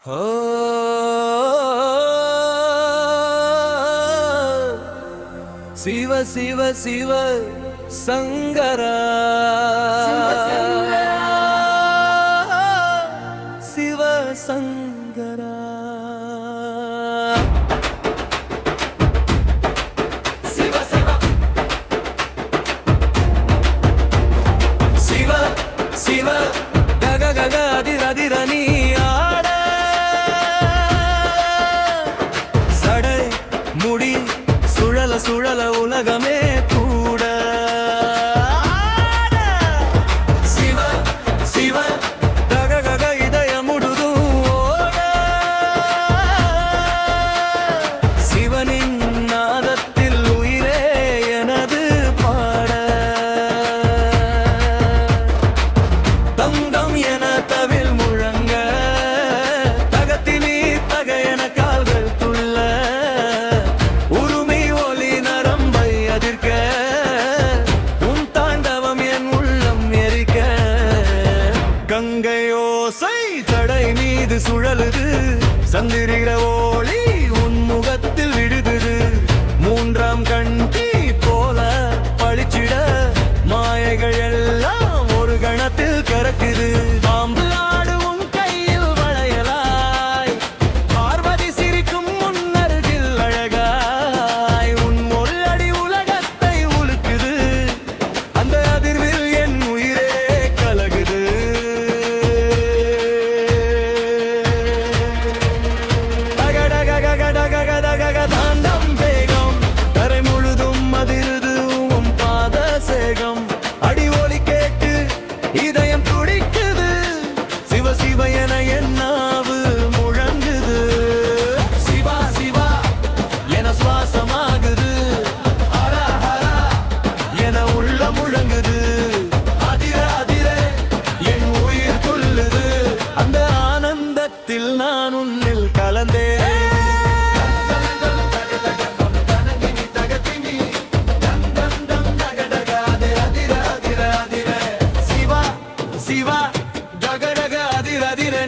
हो शिव शिव शिव संगरा शिव संगरा शिव शिव शिव गग गग अधिर अधिर नी சுழல உலகமே கூட சிவ சிவ கக கக இதய முழுதும் ஓட சிவனின் நாதத்தில் உயிரே எனது பாட தங்கம் என தவில் முழங்க தகத்தினி தக என கால்கள் துள்ள கங்கையோசை தடை மீது சுழலுது சந்திரிகிற ஓளி உன்முகத்தில் விடுதுது மூன்றாம் கண்டி போல பழிச்சிட மாயைகள் எல்லாம் ஒரு கணத்தில் கறக்குது பாம்பு ஆடு உன் கையில் வளையலாய் பார்வதி சிரிக்கும் முன்னருகில் அழகாய் உன் ஒரு அடி உலகத்தை உலுக்குது அந்த அதிர்வில் என் உயிரே கலகுது தாண்டம் வேகம் கரை முழுதும் அதிருது உன் பாத சேகம் அடி ஒலி கேட்டு இதயம் துடிக்குது சிவ சிவ என என்னாவு முழங்குது சிவா சிவா என சுவாசமாகுது ஹரா ஹரா என உள்ள முழங்குது அதிர அதிர என் உயிர் துள்ளுது அந்த ஆனந்தத்தில் நான் உன்னில் கலந்தேன் சிவா டக டக அதிர அதிர